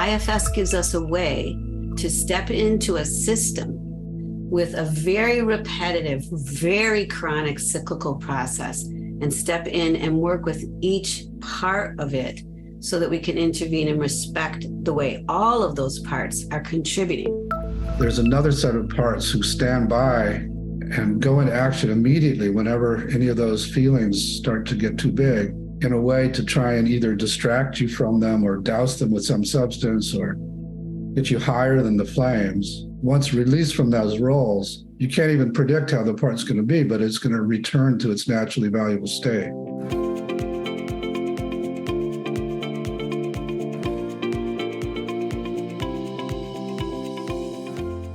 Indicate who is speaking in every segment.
Speaker 1: IFS gives us a way to step into a system with a very repetitive, very chronic cyclical process and step in and work with each part of it so that we can intervene and respect the way all of those parts are contributing.
Speaker 2: There's another set of parts who stand by and go into action immediately whenever any of those feelings start to get too big, in a way to try and either distract you from them or douse them with some substance or get you higher than the flames. Once released from those roles, you can't even predict how the part's going to be, but it's going to return to its naturally valuable state.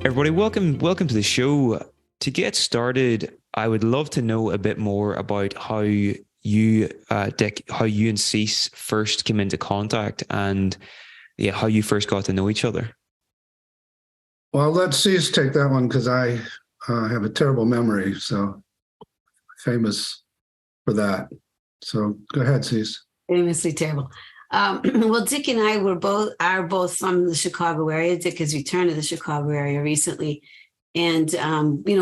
Speaker 3: Everybody, welcome to the show. To get started, I would love to know a bit more about how you, Dick, how you and Cece first came into contact and how you first got to know each other.
Speaker 2: Well, let Cece take that one because I have a terrible memory, so famous for that. So go ahead, Cece. Famously
Speaker 1: terrible. Well, Dick and I are both from the Chicago area. Dick has returned to the Chicago area recently. And,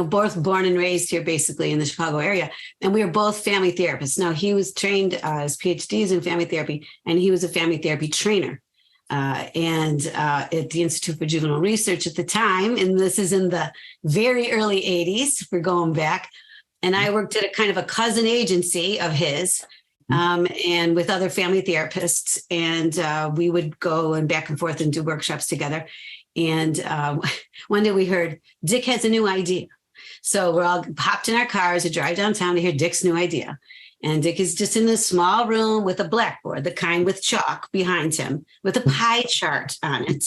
Speaker 1: both born and raised here, basically in the Chicago area. And we were both family therapists. Now, he was trained, his PhDs in family therapy, and he was a family therapy trainer. At the Institute for Juvenile Research at the time, and this is in the very early 80s, we're going back. And I worked at a kind of a cousin agency of his, and with other family therapists. And we would go and back and forth and do workshops together. And one day we heard Dick has a new idea. So we're all hopped in our cars to drive downtown to hear Dick's new idea. And Dick is just in this small room with a blackboard, the kind with chalk behind him, with a pie chart on it.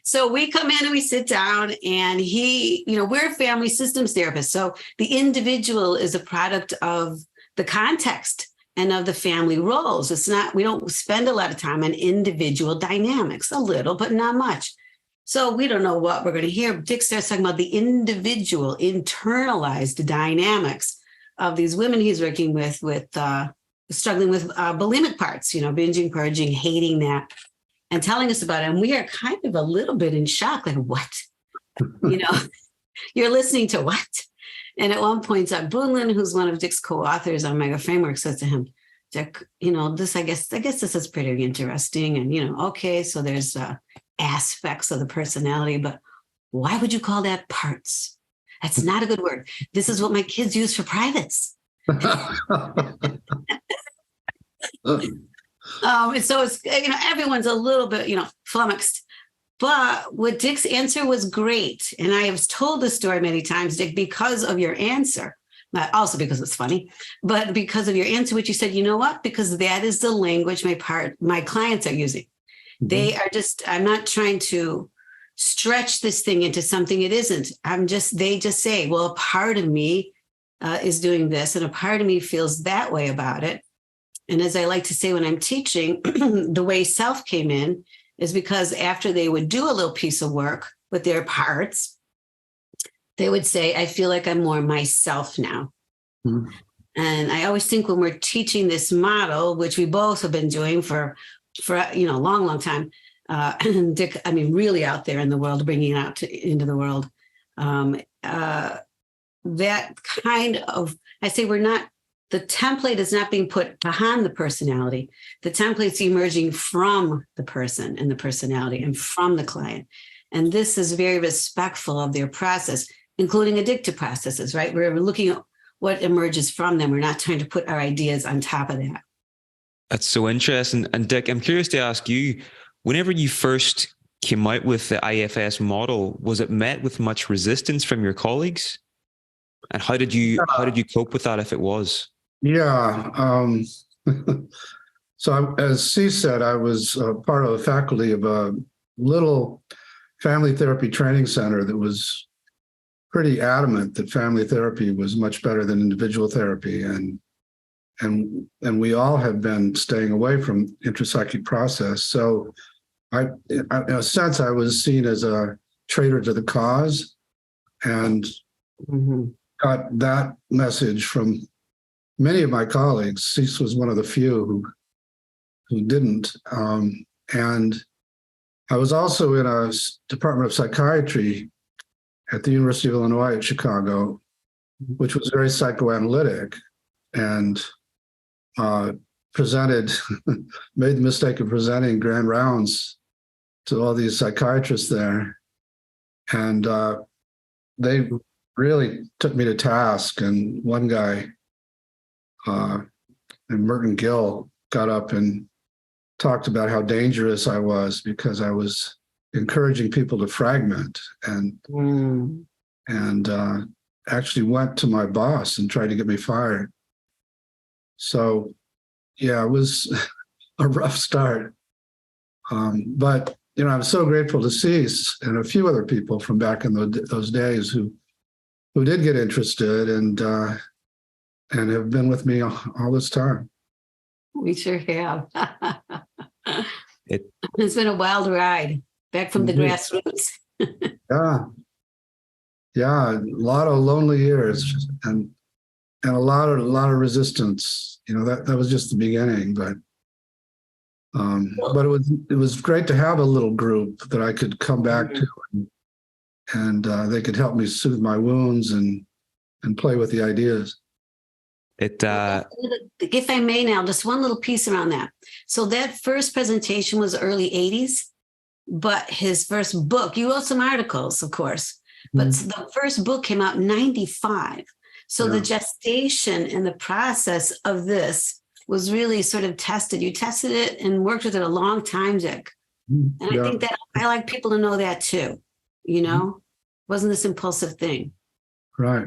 Speaker 1: So we come in and we sit down, and we're family systems therapists. So the individual is a product of the context and of the family roles. We don't spend a lot of time on individual dynamics, a little, but not much. So we don't know what we're going to hear. Dick starts talking about the individual internalized dynamics of these women he's working with struggling with bulimic parts, binging, purging, hating that, and telling us about it. And we are kind of a little bit in shock, like, what? You're listening to what? And at one point, Boonlin, who's one of Dick's co-authors on Mega Framework, says to him, Dick, this, I guess this is pretty interesting. And, okay, so there's aspects of the personality, but why would you call that parts? That's not a good word. This is what my kids use for privates. So it's, everyone's a little bit, flummoxed. But what Dick's answer was great. And I have told this story many times, Dick, because of your answer. Not also because it's funny, but because of your answer, which you said, you know what? Because that is the language my clients are using. Mm-hmm. I'm not trying to stretch this thing into something it isn't. They just say, well, a part of me is doing this, and a part of me feels that way about it. And as I like to say when I'm teaching, the way self came in is because after they would do a little piece of work with their parts, they would say, I feel like I'm more myself now. Mm-hmm. And I always think when we're teaching this model, which we both have been doing for a long, long time, and Dick, really out there in the world, bringing it into the world, that kind of, I say the template is not being put behind the personality. The template's emerging from the person and the personality and from the client. And this is very respectful of their process, including addictive processes, right? We're looking at what emerges from them. We're not trying to put our ideas on top of that.
Speaker 3: That's so interesting. And Dick, I'm curious to ask you, whenever you first came out with the IFS model, was it met with much resistance from your colleagues? And how did you cope with that if it was?
Speaker 2: Yeah. So as Cece said, I was part of the faculty of a little family therapy training center that was pretty adamant that family therapy was much better than individual therapy. And we all have been staying away from intrapsychic process. So in a sense, I was seen as a traitor to the cause, and got that message from many of my colleagues. Cece was one of the few who didn't. And I was also in a department of psychiatry at the University of Illinois at Chicago, which was very psychoanalytic, and presented, made the mistake of presenting grand rounds to all these psychiatrists there. And they really took me to task. And one guy, named Merton Gill, got up and talked about how dangerous I was because I was encouraging people to fragment, and actually went to my boss and tried to get me fired. So, yeah, it was a rough start. But, I'm so grateful to Cece and a few other people from back in those days who did get interested and have been with me all this time.
Speaker 1: We sure have. It's been a wild ride back from the grassroots.
Speaker 2: Yeah, a lot of lonely years and a lot of resistance. That was just the beginning, but it was great to have a little group that I could come back to, and they could help me soothe my wounds and play with the ideas.
Speaker 1: If I may now, just one little piece around that. So that first presentation was early 80s, but his first book, you wrote some articles, of course, but the first book came out in 95. So the gestation and the process of this was really sort of tested. You tested it and worked with it a long time, Dick. And I think that I like people to know that too, wasn't this impulsive thing.
Speaker 2: Right.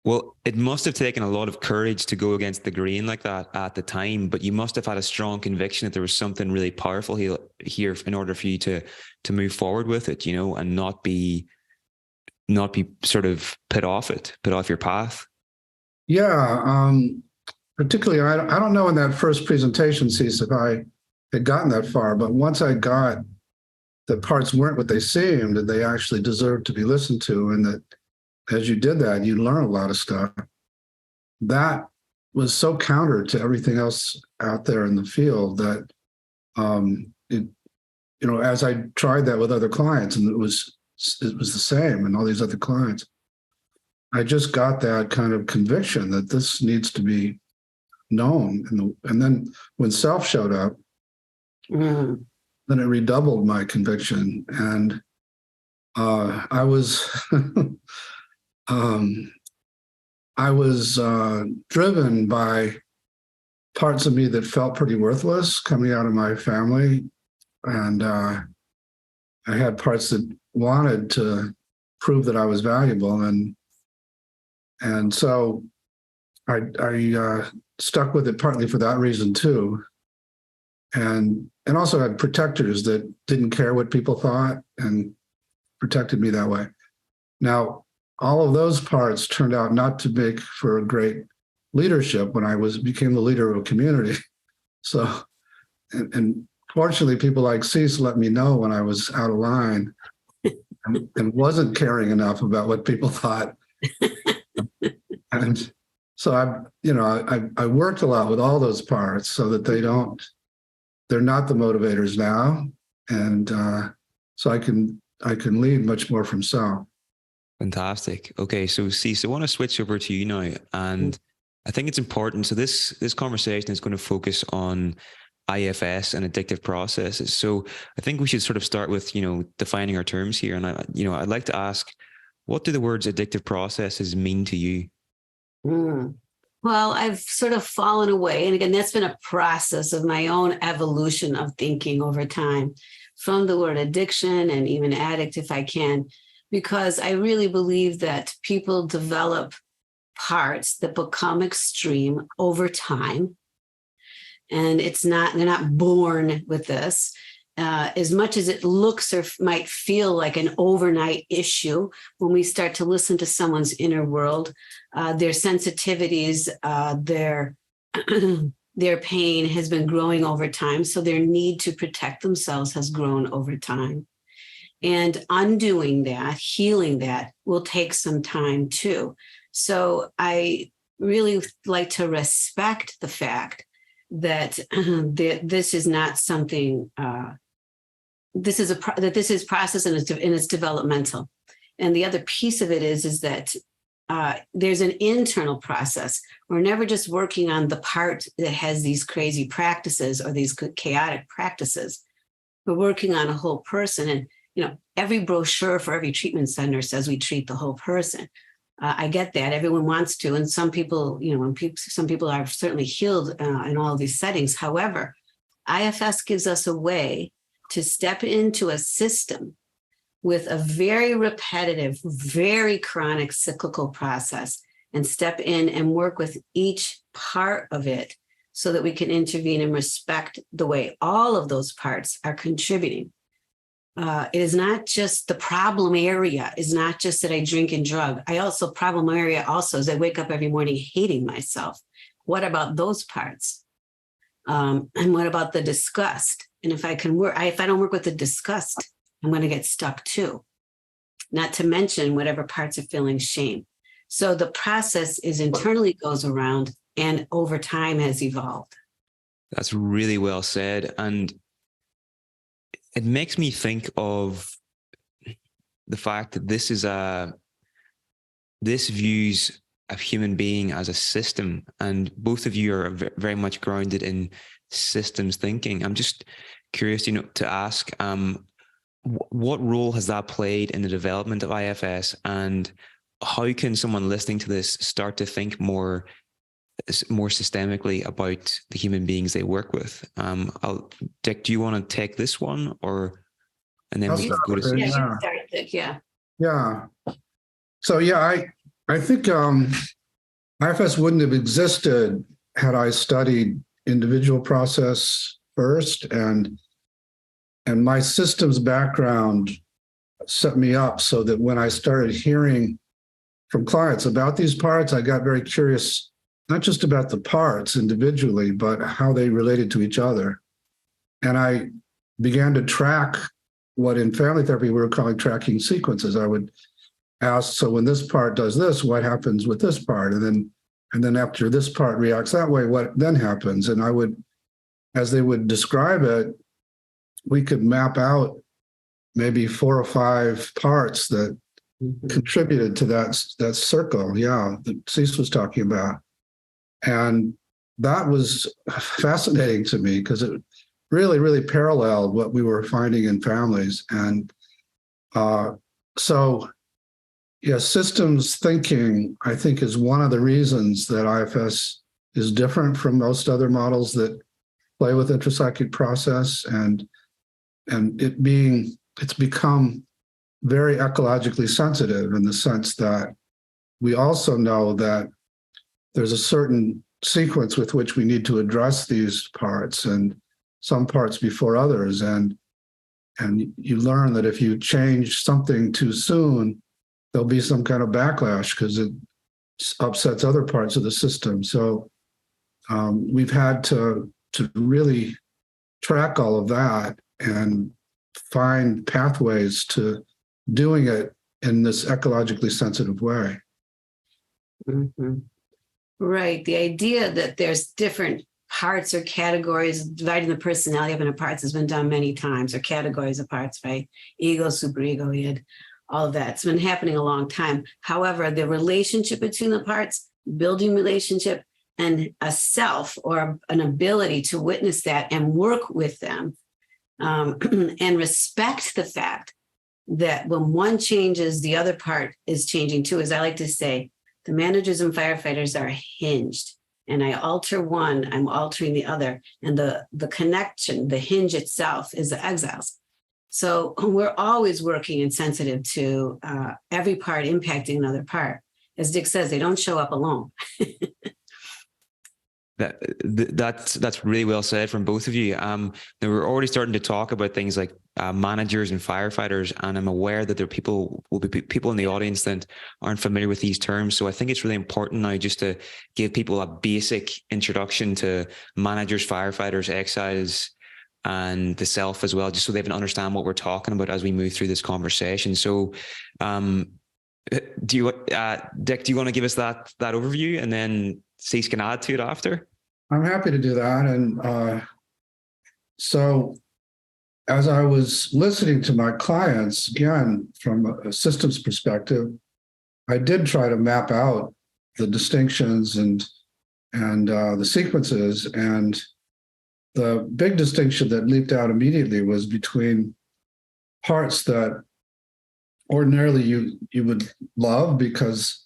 Speaker 3: Well, it must have taken a lot of courage to go against the grain like that at the time, but you must have had a strong conviction that there was something really powerful here in order for you to move forward with it, and not be sort of put off your path.
Speaker 2: Yeah. Particularly, I don't know in that first presentation, Cece, if I had gotten that far, but once I got that parts weren't what they seemed, and they actually deserved to be listened to, and that as you did that, you learn a lot of stuff. That was so counter to everything else out there in the field that, as I tried that with other clients, and it was the same, and all these other clients, I just got that kind of conviction that this needs to be known. And then when self showed up, then it redoubled my conviction, and I was. I was driven by parts of me that felt pretty worthless coming out of my family. And I had parts that wanted to prove that I was valuable. And so I stuck with it partly for that reason too. And also had protectors that didn't care what people thought and protected me that way. Now, all of those parts turned out not to make for a great leadership when I became the leader of a community. So, and fortunately, people like Cece let me know when I was out of line and wasn't caring enough about what people thought. And so I worked a lot with all those parts so that they're not the motivators now, and so I can lead much more from self.
Speaker 3: Fantastic. Okay, so Cece, I want to switch over to you now, and I think it's important. So this conversation is going to focus on IFS and addictive processes. So I think we should sort of start with defining our terms here, and I'd like to ask, what do the words addictive processes mean to you?
Speaker 1: Well, I've sort of fallen away, and again, that's been a process of my own evolution of thinking over time, from the word addiction and even addict, if I can. Because I really believe that people develop parts that become extreme over time. And they're not born with this. As much as it looks or might feel like an overnight issue, when we start to listen to someone's inner world, their sensitivities, their pain has been growing over time. So their need to protect themselves has grown over time. And undoing that, healing that, will take some time too. So I really like to respect the fact that this is not something, this is process and it's developmental. And the other piece of it is that there's an internal process. We're never just working on the part that has these crazy practices or these chaotic practices. We're working on a whole person. And, every brochure for every treatment center says we treat the whole person. I get that. Everyone wants to. And some people, some people are certainly healed in all these settings. However, IFS gives us a way to step into a system with a very repetitive, very chronic cyclical process and step in and work with each part of it so that we can intervene and respect the way all of those parts are contributing. It is not just the problem area, is not just that I drink and drug. Problem area also is I wake up every morning hating myself. What about those parts? And what about the disgust? And if I don't work with the disgust, I'm going to get stuck too. Not to mention whatever parts are feeling shame. So the process is internally goes around and over time has evolved.
Speaker 3: That's really well said. And it makes me think of the fact that this views a human being as a system, and both of you are very much grounded in systems thinking. I'm just curious, to ask, what role has that played in the development of IFS, and how can someone listening to this start to think more systemically about the human beings they work with? Dick, do you want to take this one, and then we can go to
Speaker 1: you start, Dick. Yeah.
Speaker 2: So I think IFS wouldn't have existed had I studied individual process first, and my systems background set me up so that when I started hearing from clients about these parts, I got very curious, not just about the parts individually, but how they related to each other. And I began to track what in family therapy we were calling tracking sequences. I would ask, so when this part does this, what happens with this part? And then after this part reacts that way, what then happens? And I would, as they would describe it, we could map out maybe 4 or 5 parts that contributed to that circle, that Cece was talking about. And that was fascinating to me because it really, really paralleled what we were finding in families. And systems thinking, I think, is one of the reasons that IFS is different from most other models that play with intrapsychic process, and it's become very ecologically sensitive in the sense that we also know that there's a certain sequence with which we need to address these parts, and some parts before others. And you learn that if you change something too soon, there'll be some kind of backlash because it upsets other parts of the system. So we've had to really track all of that and find pathways to doing it in this ecologically sensitive way.
Speaker 1: Mm-hmm. Right. The idea that there's different parts or categories, dividing the personality up into parts has been done many times, or categories of parts, right? Ego, superego, id, all of that. It's been happening a long time. However, the relationship between the parts, building relationship, and a self or an ability to witness that and work with them and respect the fact that when one changes, the other part is changing too. As I like to say, the managers and firefighters are hinged, and I alter one, I'm altering the other. And the connection, the hinge itself is the exiles. So we're always working and sensitive to every part impacting another part. As Dick says, they don't show up alone.
Speaker 3: That's really well said from both of you. Now we're already starting to talk about things like managers and firefighters, and I'm aware that there will be people in the audience that aren't familiar with these terms. So I think it's really important now just to give people a basic introduction to managers, firefighters, exiles, and the self as well, just so they can understand what we're talking about as we move through this conversation. So, Dick, do you want to give us that overview, and then Cece can add to it after?
Speaker 2: I'm happy to do that. And so as I was listening to my clients, again, from a systems perspective, I did try to map out the distinctions and the sequences. And the big distinction that leaped out immediately was between parts that ordinarily you would love because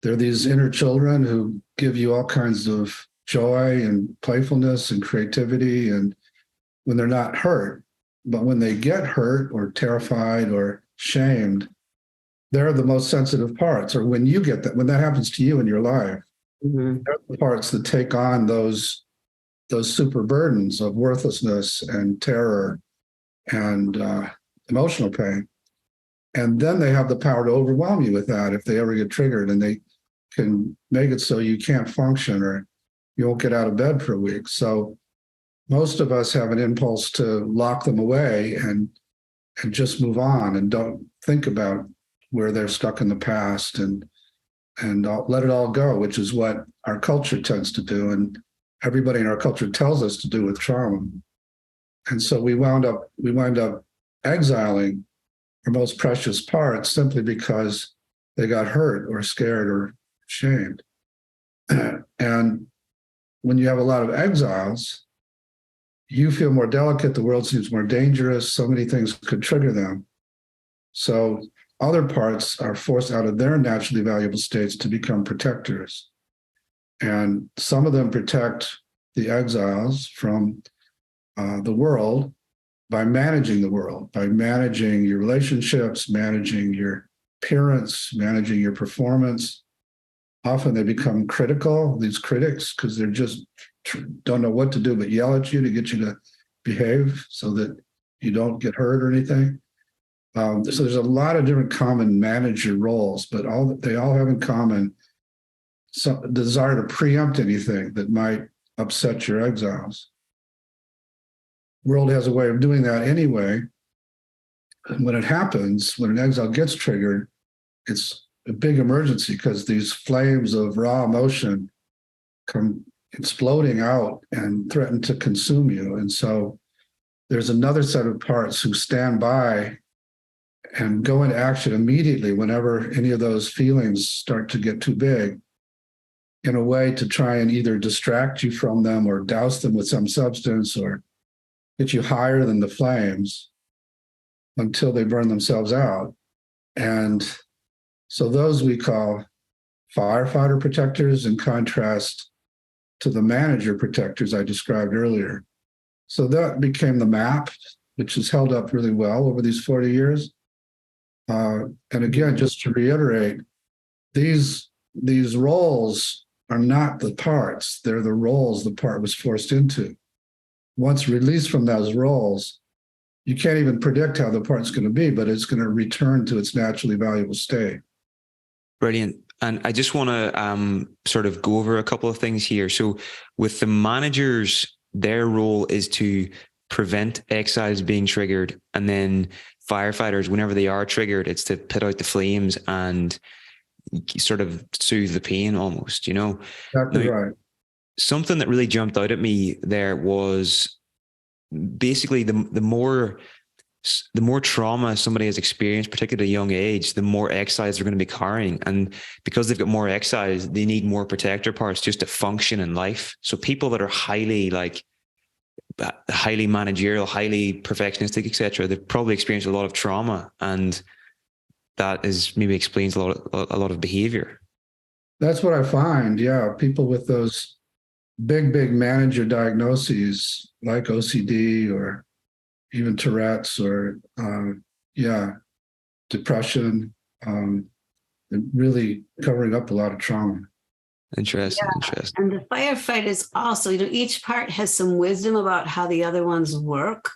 Speaker 2: they're these inner children who give you all kinds of joy and playfulness and creativity, and when they're not hurt. But when they get hurt or terrified or shamed, they're the most sensitive parts. Or when you get that, when that happens to you in your life, they're the parts that take on those super burdens of worthlessness and terror and emotional pain. And then they have the power to overwhelm you with that if they ever get triggered, and they can make it so you can't function or you won't get out of bed for a week. So most of us have an impulse to lock them away and just move on and don't think about where they're stuck in the past and let it all go, which is what our culture tends to do. And everybody in our culture tells us to do with trauma. And so we wind up exiling our most precious parts simply because they got hurt or scared or shamed. And when you have a lot of exiles, you feel more delicate, the world seems more dangerous, so many things could trigger them. So other parts are forced out of their naturally valuable states to become protectors. And some of them protect the exiles from the world by managing the world, by managing your relationships, managing your appearance, managing your performance. Often they become critical, these critics, because they're just don't know what to do but yell at you to get you to behave so that you don't get hurt or anything. So there's a lot of different common manager roles, but they all have in common some desire to preempt anything that might upset your exiles. The world has a way of doing that anyway. And when it happens, when an exile gets triggered, it's a big emergency because these flames of raw emotion come exploding out and threaten to consume you. And so there's another set of parts who stand by and go into action immediately whenever any of those feelings start to get too big, in a way to try and either distract you from them or douse them with some substance or get you higher than the flames until they burn themselves out. And so those we call firefighter protectors, in contrast to the manager protectors I described earlier. So that became the map, which has held up really well over these 40 years. And again, just to reiterate, these roles are not the parts. They're the roles the part was forced into. Once released from those roles, you can't even predict how the part's going to be, but it's going to return to its naturally valuable state.
Speaker 3: Brilliant. And I just want to sort of go over a couple of things here. So with the managers, their role is to prevent exiles being triggered. And then firefighters, whenever they are triggered, it's to put out the flames and sort of soothe the pain almost, you know?
Speaker 2: Exactly right.
Speaker 3: Something that really jumped out at me there was basically the more trauma somebody has experienced, particularly at a young age, the more exiles they're going to be carrying. And because they've got more exiles, they need more protector parts just to function in life. So people that are highly managerial, highly perfectionistic, etc., they've probably experienced a lot of trauma, and that is maybe explains a lot of behavior.
Speaker 2: That's what I find. Yeah, people with those big manager diagnoses like OCD or even Tourette's or depression, really covering up a lot of trauma.
Speaker 3: Interesting.
Speaker 1: And the firefighters also, each part has some wisdom about how the other ones work.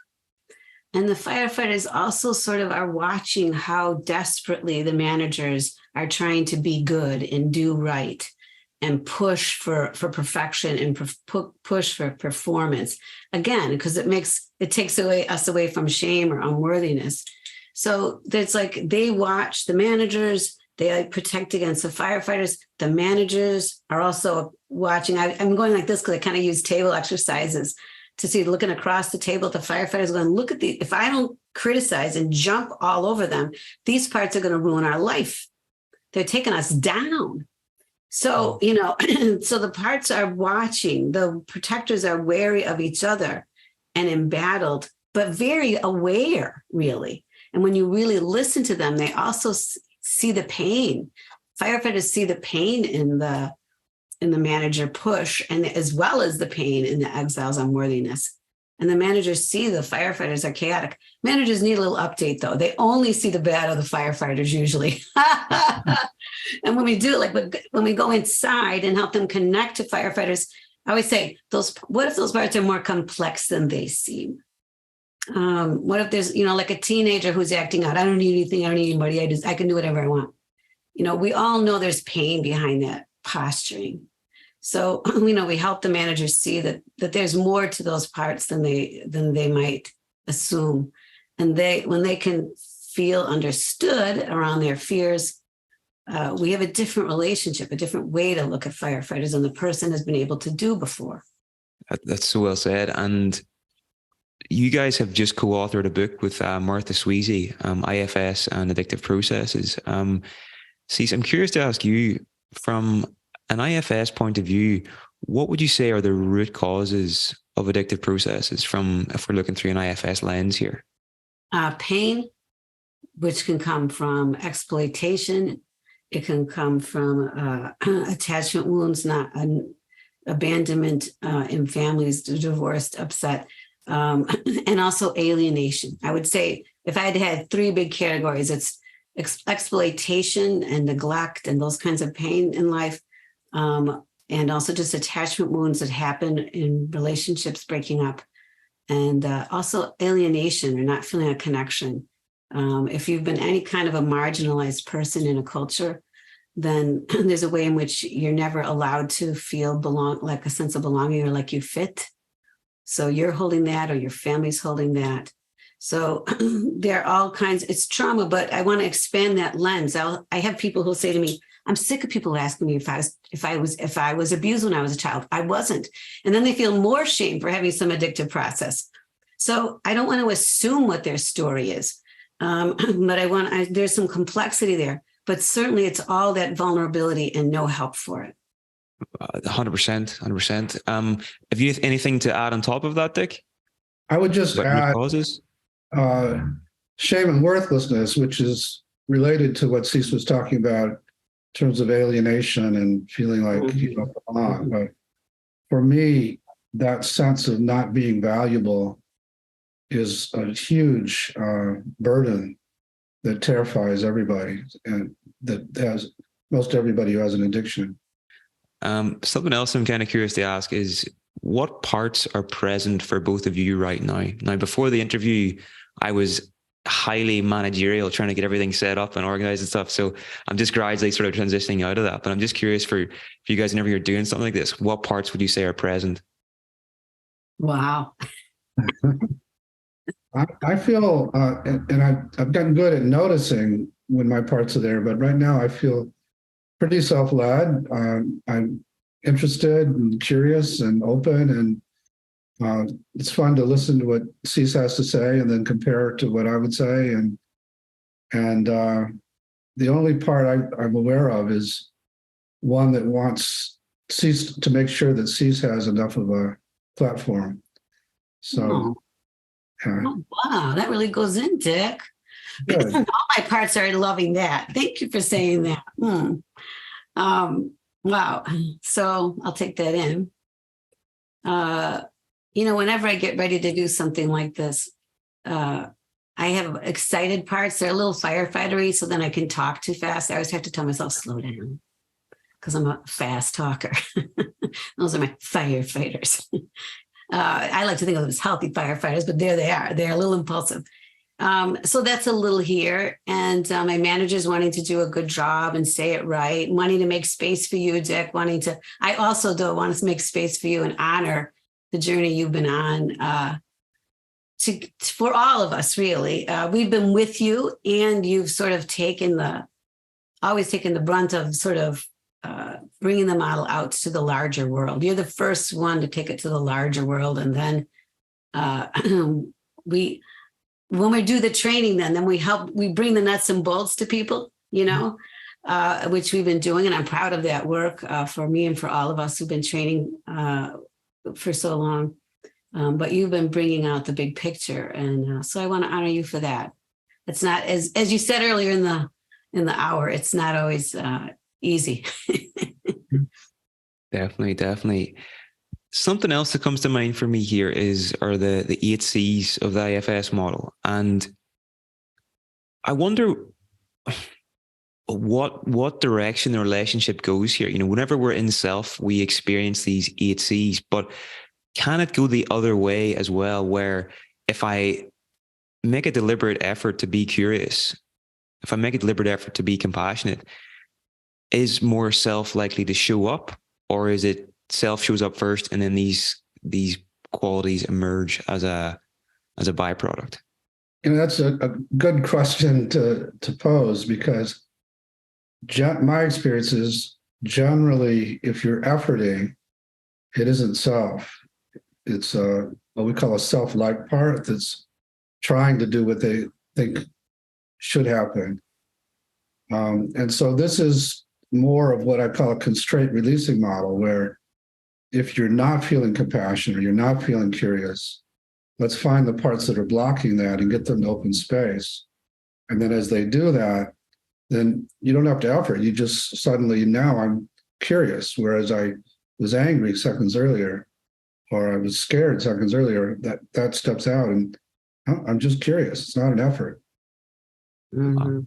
Speaker 1: And the firefighters also sort of are watching how desperately the managers are trying to be good and do right and push for perfection and push for performance. Again, because it takes us away from shame or unworthiness. So it's like they watch the managers, they protect against the firefighters. The managers are also watching. I'm going like this because I kind of use table exercises to see, looking across the table at the firefighters going, look at if I don't criticize and jump all over them, these parts are going to ruin our life. They're taking us down. So, so the parts are watching, the protectors are wary of each other and embattled, but very aware, really. And when you really listen to them, they also see the pain. Firefighters see the pain in the manager push, and as well as the pain in the exiles unworthiness. And the managers see the firefighters are chaotic. Managers need a little update, though. They only see the bad of the firefighters usually. And when we do, like when we go inside and help them connect to firefighters, I always say, what if those parts are more complex than they seem? What if there's, like a teenager who's acting out? I don't need anything. I don't need anybody. I can do whatever I want. We all know there's pain behind that posturing. So, we help the managers see that there's more to those parts than they might assume. And when they can feel understood around their fears, we have a different relationship, a different way to look at firefighters than the person has been able to do before.
Speaker 3: That's so well said. And you guys have just co-authored a book with Martha Sweezy, IFS and Addictive Processes. Cece, I'm curious to ask you, from an IFS point of view, what would you say are the root causes of addictive processes if we're looking through an IFS lens here?
Speaker 1: Pain, which can come from exploitation. It can come from attachment wounds, not abandonment in families, divorced, upset, and also alienation. I would say if I had three big categories, it's exploitation and neglect and those kinds of pain in life. And also just attachment wounds that happen in relationships breaking up, and also alienation or not feeling a connection. If you've been any kind of a marginalized person in a culture, then there's a way in which you're never allowed to feel like a sense of belonging or like you fit. So you're holding that, or your family's holding that. So there are all kinds. It's trauma, but I want to expand that lens. I have people who say to me, I'm sick of people asking me if I was abused when I was a child. I wasn't. And then they feel more shame for having some addictive process. So I don't want to assume what their story is. But there's some complexity there, but certainly it's all that vulnerability and no help for it.
Speaker 3: 100%. Have you anything to add on top of that, Dick?
Speaker 2: I would just add
Speaker 3: causes?
Speaker 2: Shame and worthlessness, which is related to what Cece was talking about in terms of alienation and feeling like you don't belong. But for me, that sense of not being valuable is a huge burden that terrifies everybody, and that has most everybody who has an addiction.
Speaker 3: Something else I'm kind of curious to ask is, what parts are present for both of you right now? Now, before the interview, I was highly managerial, trying to get everything set up and organized and stuff. So I'm just gradually sort of transitioning out of that. But I'm just curious for you guys, whenever you're doing something like this, what parts would you say are present?
Speaker 1: Wow.
Speaker 2: I feel, and I've gotten good at noticing when my parts are there, but right now I feel pretty self-led. I'm interested and curious and open, and it's fun to listen to what Cece has to say and then compare it to what I would say. And the only part I'm aware of is one that wants Cece to make sure that Cece has enough of a platform. So,
Speaker 1: oh, wow, that really goes in, Dick. All my parts are loving that. Thank you for saying that. Wow. So I'll take that in. Whenever I get ready to do something like this, I have excited parts. They're a little firefighter-y, so then I can talk too fast. I always have to tell myself, slow down, because I'm a fast talker. Those are my firefighters. I like to think of them as healthy firefighters, but there they are. They're a little impulsive. So that's a little here. And my manager's wanting to do a good job and say it right, wanting to make space for you, Dick, I also do want to make space for you and honor the journey you've been on for all of us, really. We've been with you, and you've sort of always taken the brunt of sort of bringing the model out to the larger world. You're the first one to take it to the larger world. And then when we do the training, then we bring the nuts and bolts to people, which we've been doing. And I'm proud of that work for me and for all of us who've been training for so long. But you've been bringing out the big picture. And so I want to honor you for that. It's not, as you said earlier in the hour, it's not always easy.
Speaker 3: Definitely. Something else that comes to mind for me here are the 8 C's of the IFS model. And I wonder what direction the relationship goes here. Whenever we're in self, we experience these 8 C's, but can it go the other way as well, where if I make a deliberate effort to be curious, if I make a deliberate effort to be compassionate, is more self likely to show up, or is it self shows up first and then these qualities emerge as a byproduct?
Speaker 2: That's a good question to pose, because my experience is generally, if you're efforting, it isn't self. It's what we call a self-like part that's trying to do what they think should happen. And so this is more of what I call a constraint releasing model, where if you're not feeling compassion or you're not feeling curious, let's find the parts that are blocking that and get them to open space. And then as they do that, then you don't have to effort. You just suddenly, now I'm curious, whereas I was angry seconds earlier, or I was scared seconds earlier. That steps out and I'm just curious. It's not an effort.
Speaker 1: Mm-hmm.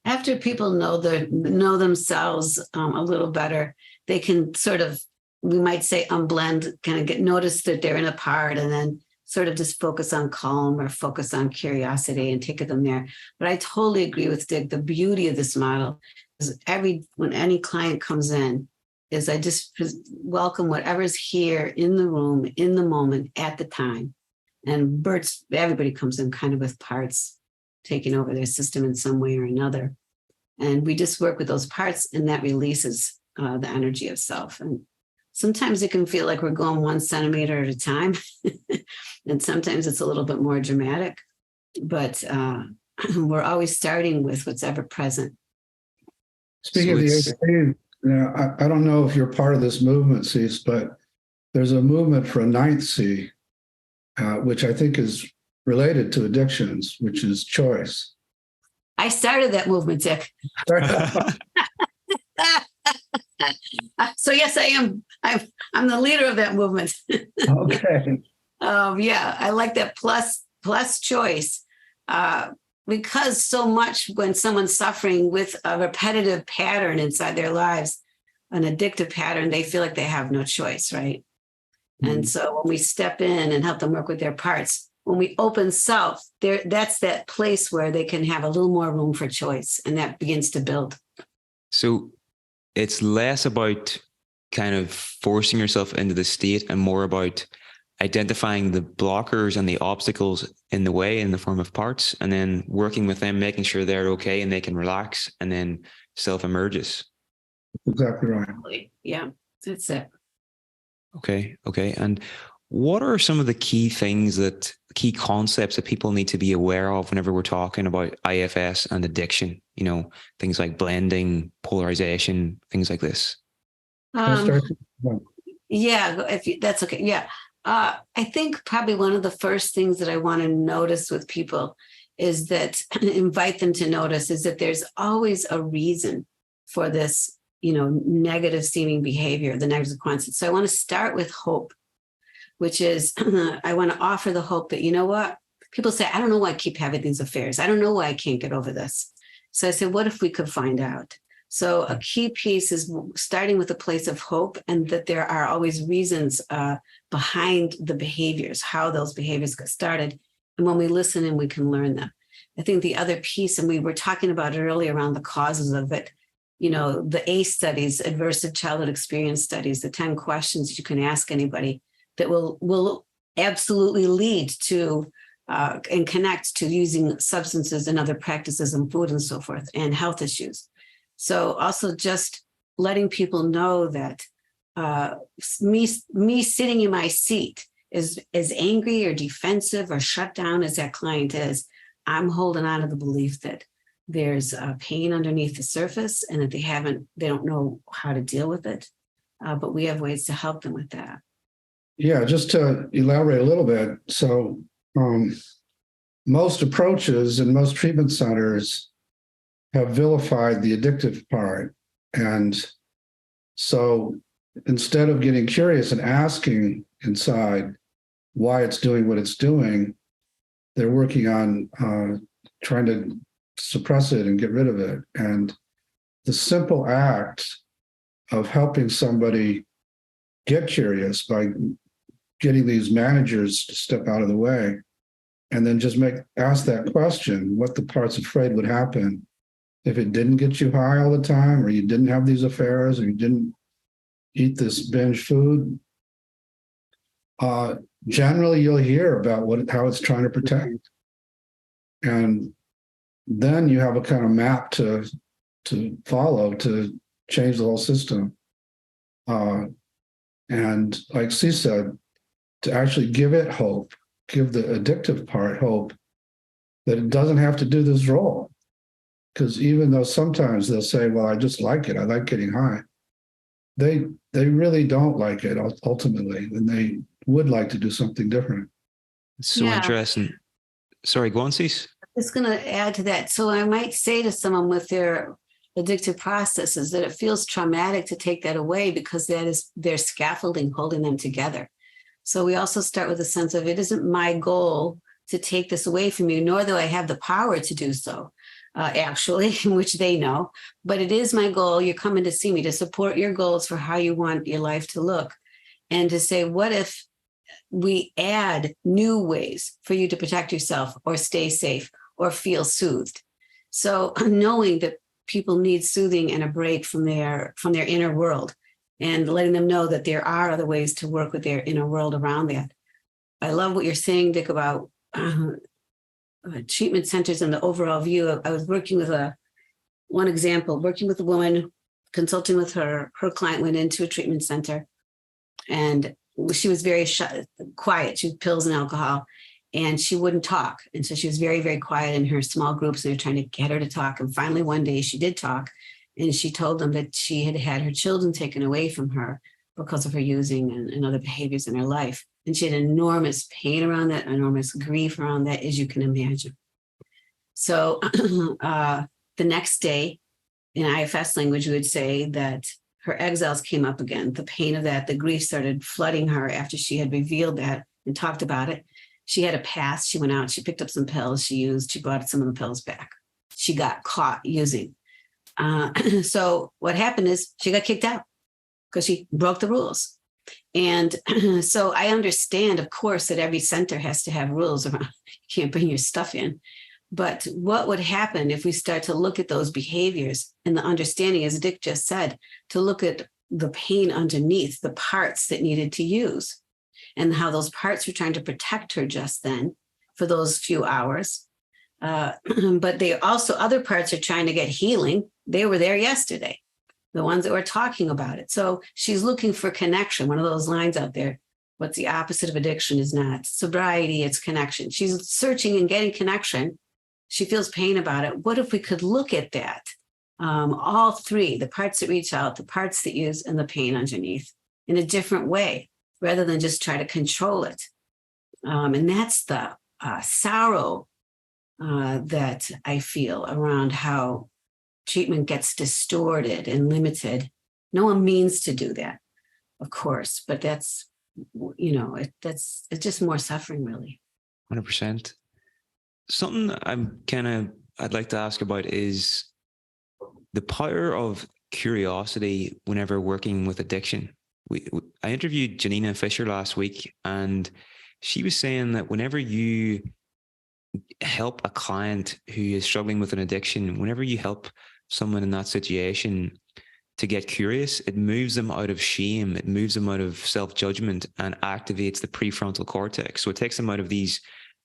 Speaker 1: After people know themselves a little better, they can sort of, we might say, unblend, kind of notice that they're in a part, and then sort of just focus on calm or focus on curiosity and take them there. But I totally agree with Dick. The beauty of this model is when any client comes in, is I just welcome whatever's here in the room, in the moment, at the time. And everybody comes in kind of with parts taking over their system in some way or another. And we just work with those parts, and that releases the energy of self. And sometimes it can feel like we're going 1 centimeter at a time. And sometimes it's a little bit more dramatic, but we're always starting with what's ever present.
Speaker 2: Speaking of the AC, I don't know if you're part of this movement, Cece, but there's a movement for a 9th C, which I think is related to addictions, which is choice.
Speaker 1: I started that movement, Dick. So yes, I am. I'm the leader of that movement.
Speaker 2: Okay.
Speaker 1: Yeah, I like that plus choice, because so much when someone's suffering with a repetitive pattern inside their lives, an addictive pattern, they feel like they have no choice, right? Mm-hmm. And so when we step in and help them work with their parts, when we open self, that's that place where they can have a little more room for choice, and that begins to build.
Speaker 3: So it's less about kind of forcing yourself into the state and more about identifying the blockers and the obstacles in the way in the form of parts, and then working with them, making sure they're okay and they can relax, and then self emerges.
Speaker 2: Exactly right.
Speaker 1: Yeah, that's it.
Speaker 3: Okay. And what are some of the key concepts that people need to be aware of whenever we're talking about IFS and addiction? Things like blending, polarization, things like this.
Speaker 1: Yeah, that's okay. Yeah. I think probably one of the first things that I want to notice with people is that, invite them to notice, is that there's always a reason for this, negative seeming behavior, the negative consequences. So I want to start with hope, which is, I want to offer the hope that, what? People say, I don't know why I keep having these affairs. I don't know why I can't get over this. So I said, what if we could find out? So a key piece is starting with a place of hope, and that there are always reasons behind the behaviors, how those behaviors got started. And when we listen and we can learn them. I think the other piece, and we were talking about it earlier around the causes of it, the ACE studies, adverse childhood experience studies, the 10 questions you can ask anybody that will absolutely lead to and connect to using substances and other practices and food and so forth, and health issues. So also just letting people know that me sitting in my seat is as angry or defensive or shut down as that client is, I'm holding on to the belief that there's pain underneath the surface and that they don't know how to deal with it. But we have ways to help them with that.
Speaker 2: Yeah, just to elaborate a little bit. So most approaches and most treatment centers have vilified the addictive part. And so instead of getting curious and asking inside why it's doing what it's doing, they're working on trying to suppress it and get rid of it. And the simple act of helping somebody get curious by getting these managers to step out of the way and then just ask that question, what the part's afraid would happen if it didn't get you high all the time, or you didn't have these affairs, or you didn't eat this binge food. Generally, you'll hear about how it's trying to protect. And then you have a kind of map to follow to change the whole system. And like Cece said, to actually give it hope, give the addictive part hope that it doesn't have to do this role. Because even though sometimes they'll say, well, I just like it, I like getting high, they really don't like it ultimately, and they would like to do something different.
Speaker 3: It's so interesting. Sorry, go on, Cece.
Speaker 1: I'm just going to add to that. So I might say to someone with their addictive processes that it feels traumatic to take that away because that is their scaffolding holding them together. So we also start with a sense of it isn't my goal to take this away from you, nor do I have the power to do so, actually, which they know. But it is my goal. You're coming to see me to support your goals for how you want your life to look. And to say, what if we add new ways for you to protect yourself or stay safe or feel soothed? So knowing that people need soothing and a break from their inner world, and letting them know that there are other ways to work with their inner world around that. I love what you're saying, Dick, about treatment centers and the overall view. I was working with working with a woman, consulting with her. Her client went into a treatment center, and she was very quiet. She was pills and alcohol, and she wouldn't talk. And so she was very, very quiet in her small groups, and they're trying to get her to talk. And finally, one day she did talk. And she told them that she had had her children taken away from her because of her using and other behaviors in her life. And she had enormous pain around that, enormous grief around that, as you can imagine. So the next day, in IFS language, we would say that her exiles came up again. The pain of that, the grief started flooding her after she had revealed that and talked about it. She had a past. She went out, she picked up some pills she used. She brought some of the pills back. She got caught using. So what happened is she got kicked out because she broke the rules. And so I understand, of course, that every center has to have rules around. You can't bring your stuff in. But what would happen if we start to look at those behaviors and the understanding, as Dick just said, to look at the pain underneath, the parts that needed to use, and how those parts were trying to protect her just then for those few hours. But they also, other parts are trying to get healing. They were there yesterday, the ones that were talking about it. So she's looking for connection. One of those lines out there, what's the opposite of addiction is not sobriety, it's connection. She's searching and getting connection. She feels pain about it. What if we could look at that? All three, the parts that reach out, the parts that use, and the pain underneath in a different way, rather than just try to control it. And that's the sorrow that I feel around how treatment gets distorted and limited. No one means to do that, of course, but that's, it's just more suffering, really.
Speaker 3: 100%. Something I'd like to ask about is the power of curiosity whenever working with addiction. I interviewed Janina Fisher last week, and she was saying that whenever you help a client who is struggling with an addiction, whenever you help someone in that situation to get curious, it moves them out of shame, it moves them out of self-judgment and activates the prefrontal cortex. So it takes them out of these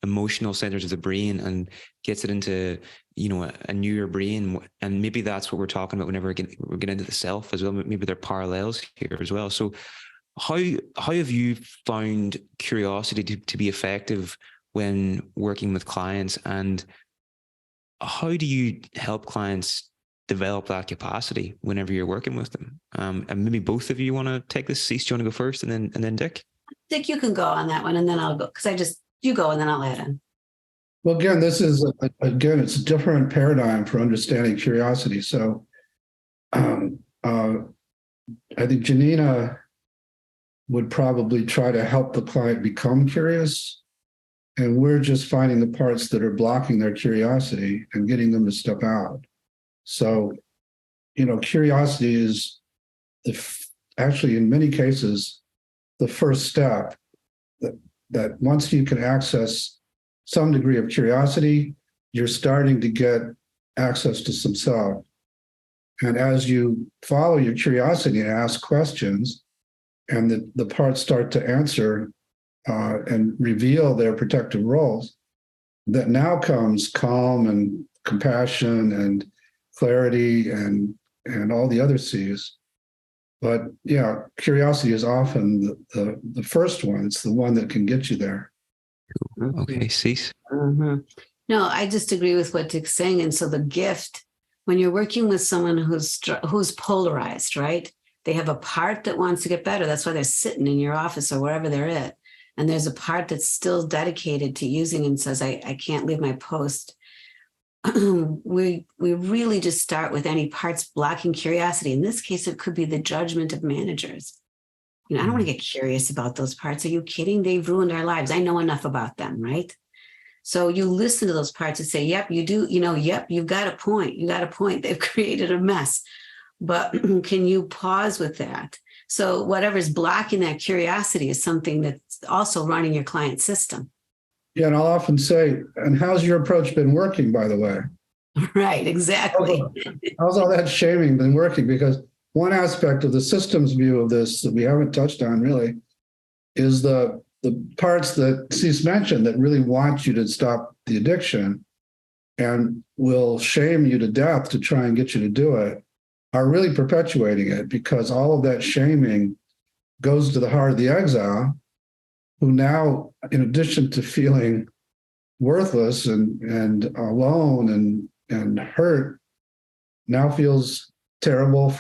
Speaker 3: emotional centers of the brain and gets it into, a newer brain. And maybe that's what we're talking about whenever we're getting into the self as well. Maybe there are parallels here as well. So how have you found curiosity to be effective when working with clients, and how do you help clients develop that capacity whenever you're working with them? And maybe both of you want to take this. Cece, do you want to go first, and then Dick?
Speaker 1: Dick, you can go on that one, and then I'll go, because you go and then I'll add in.
Speaker 2: Well, again, it's a different paradigm for understanding curiosity. So I think Janina would probably try to help the client become curious. And we're just finding the parts that are blocking their curiosity and getting them to step out. So, curiosity is actually, in many cases, the first step that once you can access some degree of curiosity, you're starting to get access to some self. And as you follow your curiosity and ask questions, and the parts start to answer and reveal their protective roles, that now comes calm and compassion and clarity and all the other C's. But yeah, curiosity is often the first one. It's the one that can get you there.
Speaker 3: Okay, Cece.
Speaker 1: Mm-hmm. No, I just agree with what Dick's saying. And so the gift, when you're working with someone who's polarized, right? They have a part that wants to get better. That's why they're sitting in your office or wherever they're at. And there's a part that's still dedicated to using and says, I can't leave my post. We really just start with any parts blocking curiosity. In this case, it could be the judgment of managers. I don't want to get curious about those parts. Are you kidding? They've ruined our lives. I know enough about them, right? So you listen to those parts and say, yep, you do. Yep, you've got a point. You got a point. They've created a mess. But can you pause with that? So whatever's blocking that curiosity is something that's also running your client system.
Speaker 2: Yeah, and I'll often say, and how's your approach been working, by the way?
Speaker 1: Right, exactly.
Speaker 2: How's all that shaming been working? Because one aspect of the systems view of this that we haven't touched on really is the parts that Cece mentioned that really want you to stop the addiction and will shame you to death to try and get you to do it, are really perpetuating it, because all of that shaming goes to the heart of the exile, who now, in addition to feeling worthless and alone and hurt, now feels terrible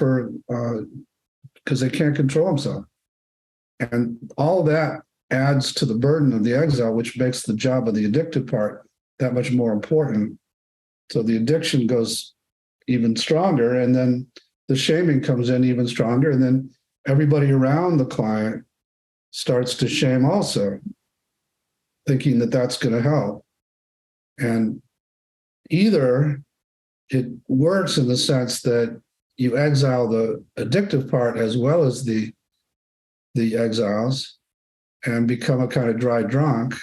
Speaker 2: because they can't control themselves. And all that adds to the burden of the exile, which makes the job of the addictive part that much more important. So the addiction goes even stronger, and then the shaming comes in even stronger, and then everybody around the client starts to shame also, thinking that that's going to help. And either it works in the sense that you exile the addictive part as well as the exiles and become a kind of dry drunk,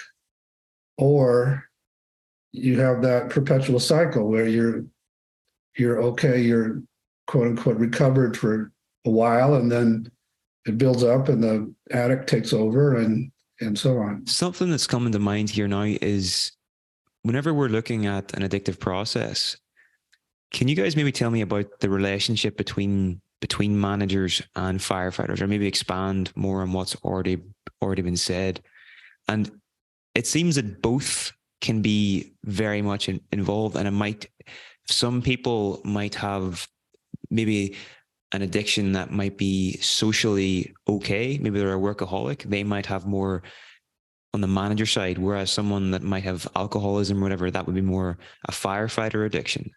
Speaker 2: or you have that perpetual cycle where you're okay, you're quote unquote recovered for a while, and then it builds up and the addict takes over and so on. Something
Speaker 3: that's coming to mind here now is whenever we're looking at an addictive process, can you guys maybe tell me about the relationship between managers and firefighters, or maybe expand more on what's already been said? And it seems that both can be very much involved, and some people might have maybe an addiction that might be socially okay. Maybe they're a workaholic. They might have more on the manager side, whereas someone that might have alcoholism or whatever, that would be more a firefighter addiction.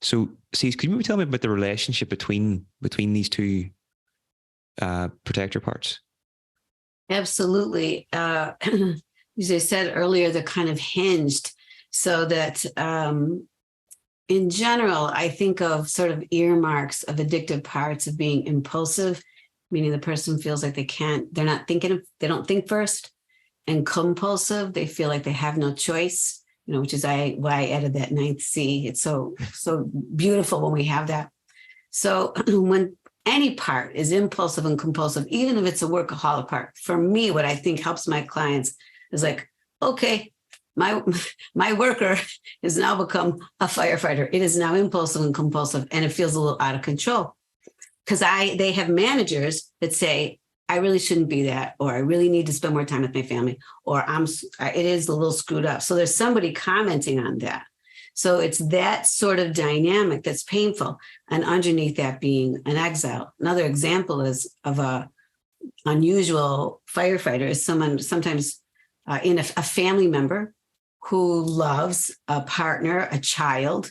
Speaker 3: So, Cece, could you maybe tell me about the relationship between these two protector parts?
Speaker 1: Absolutely. As I said earlier, they're kind of hinged so that in general, I think of sort of earmarks of addictive parts of being impulsive, meaning the person feels like they don't think first, and compulsive, they feel like they have no choice, which is why I added that 9th C. It's so beautiful when we have that. So when any part is impulsive and compulsive, even if it's a workaholic part, for me, what I think helps my clients is like, okay, my worker has now become a firefighter. It is now impulsive and compulsive, and it feels a little out of control because they have managers that say, I really shouldn't be that, or I really need to spend more time with my family, or it is a little screwed up. So there's somebody commenting on that. So it's that sort of dynamic that's painful, and underneath that being an exile. Another example is of a unusual firefighter is someone sometimes in a family member who loves a partner, a child,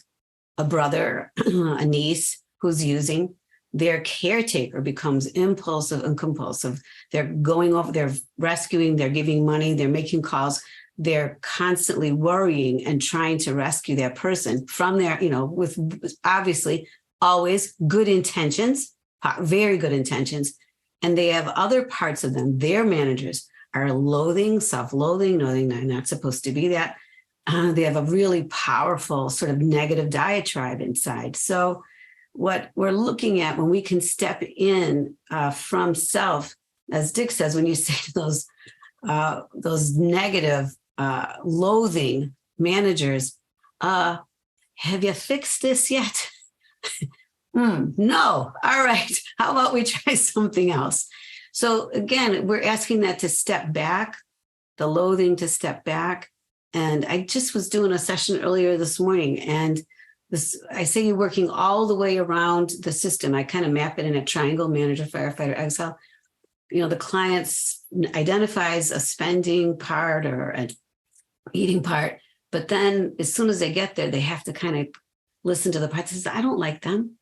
Speaker 1: a brother, a niece who's using. Their caretaker becomes impulsive and compulsive. They're going over, they're rescuing, they're giving money, they're making calls. They're constantly worrying and trying to rescue that person from their, with obviously always good intentions, very good intentions. And they have other parts of them. Their managers are loathing, self-loathing, knowing they're not supposed to be that. They have a really powerful sort of negative diatribe inside. So what we're looking at when we can step in from self, as Dick says, when you say those negative, loathing managers, have you fixed this yet? No. All right. How about we try something else? So again, we're asking that to step back, the loathing to step back. And I just was doing a session earlier this morning, and I say you're working all the way around the system. I kind of map it in a triangle: manager, firefighter, exile. The client identifies a spending part or an eating part, but then as soon as they get there, they have to kind of listen to the part that says, I don't like them.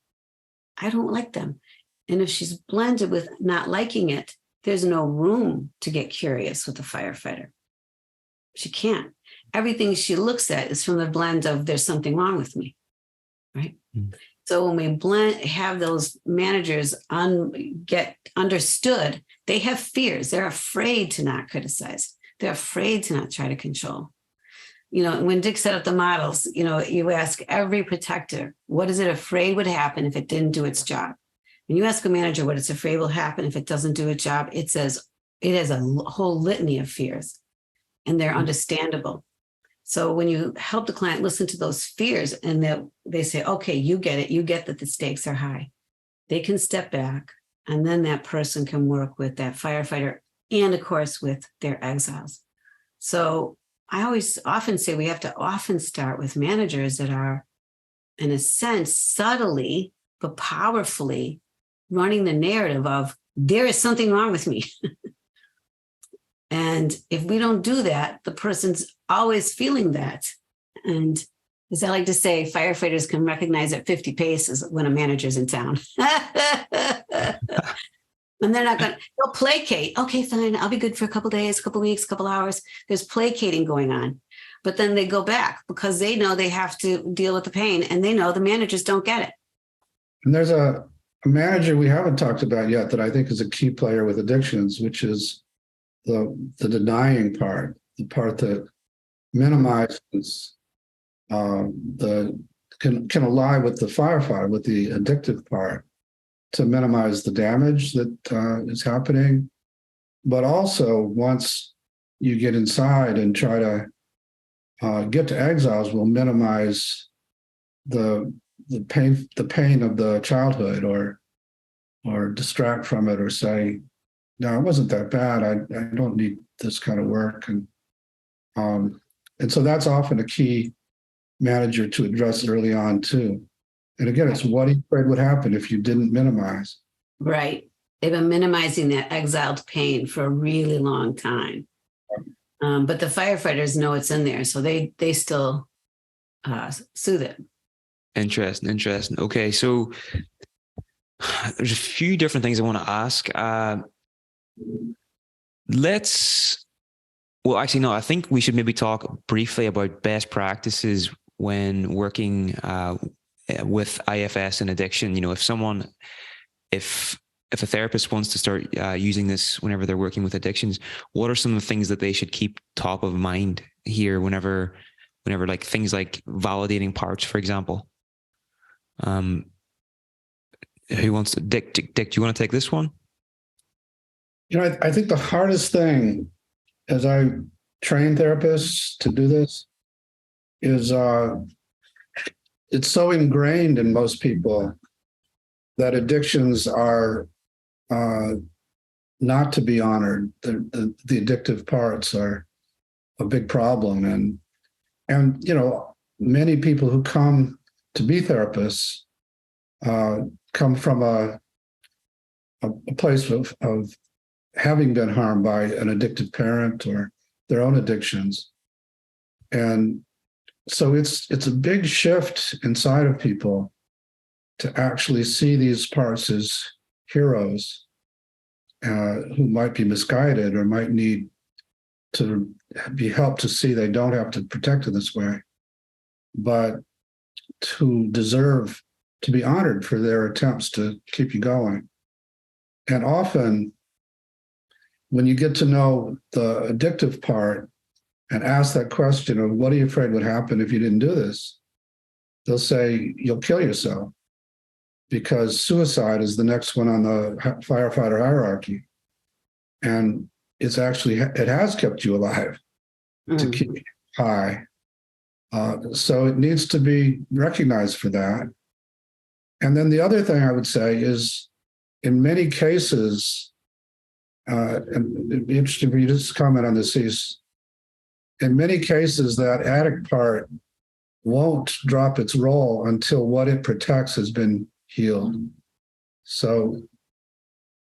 Speaker 1: I don't like them. And if she's blended with not liking it, there's no room to get curious with the firefighter. She can't. Everything she looks at is from the blend of there's something wrong with me, right? Mm. So when we have those managers get understood, they have fears. They're afraid to not criticize. They're afraid to not try to control. When Dick set up the models, you ask every protector, what is it afraid would happen if it didn't do its job? When you ask a manager what it's afraid will happen if it doesn't do its job, it says it has a whole litany of fears, and they're understandable. So when you help the client listen to those fears and they say, okay, you get it. You get that the stakes are high. They can step back, and then that person can work with that firefighter and, of course, with their exiles. So I often say we have to often start with managers that are, in a sense, subtly but powerfully running the narrative of there is something wrong with me. And if we don't do that, the person's always feeling that. And as I like to say, firefighters can recognize at 50 paces when a manager's in town. And they're not they'll placate. Okay, fine. I'll be good for a couple of days, a couple of weeks, a couple of hours. There's placating going on. But then they go back because they know they have to deal with the pain, and they know the managers don't get it.
Speaker 2: And there's a manager we haven't talked about yet that I think is a key player with addictions, which is the denying part, the part that minimizes can ally with the firefighter, with the addictive part, to minimize the damage that is happening. But also, once you get inside and try to get to exiles, will minimize the pain of the childhood, or distract from it, or say, no, it wasn't that bad. I don't need this kind of work. And so that's often a key manager to address early on too. And again, it's what he afraid would happen if you didn't minimize.
Speaker 1: Right. They've been minimizing that exiled pain for a really long time. But the firefighters know it's in there, so they still soothe it.
Speaker 3: Interesting. Okay, so there's a few different things I want to ask. I think we should maybe talk briefly about best practices when working with IFS and addiction. If a therapist wants to start using this whenever they're working with addictions, what are some of the things that they should keep top of mind here whenever like things like validating parts, for example? Who wants to? Dick, do you want to take this one?
Speaker 2: I think the hardest thing, as I train therapists to do this is it's so ingrained in most people that addictions are not to be honored. The addictive parts are a big problem, and many people who come to be therapists come from a place of having been harmed by an addictive parent or their own addictions. And so it's a big shift inside of people to actually see these parts as heroes who might be misguided or might need to be helped to see they don't have to protect in this way, but to deserve to be honored for their attempts to keep you going. And often, when you get to know the addictive part and ask that question of what are you afraid would happen if you didn't do this, they'll say, you'll kill yourself, because suicide is the next one on the firefighter hierarchy. And it has kept you alive to keep you high. So it needs to be recognized for that. And then the other thing I would say is, in many cases, and it'd be interesting for you to just comment on this, Cece. In many cases, that addict part won't drop its role until what it protects has been healed. So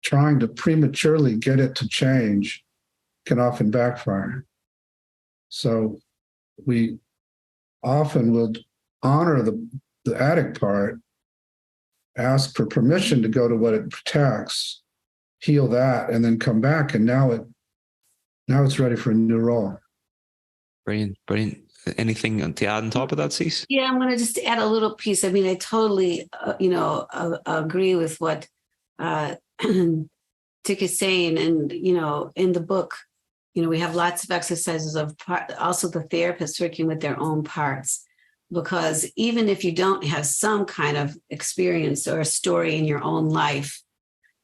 Speaker 2: trying to prematurely get it to change can often backfire. So we often will honor the addict part, ask for permission to go to what it protects, heal that, and then come back. And now it's ready for a new role.
Speaker 3: Brilliant. Anything to add on top of that, Cece?
Speaker 1: Yeah, I'm going to just add a little piece. I mean, I totally, agree with what Dick is saying. And, in the book, we have lots of exercises of also the therapists working with their own parts. Because even if you don't have some kind of experience or a story in your own life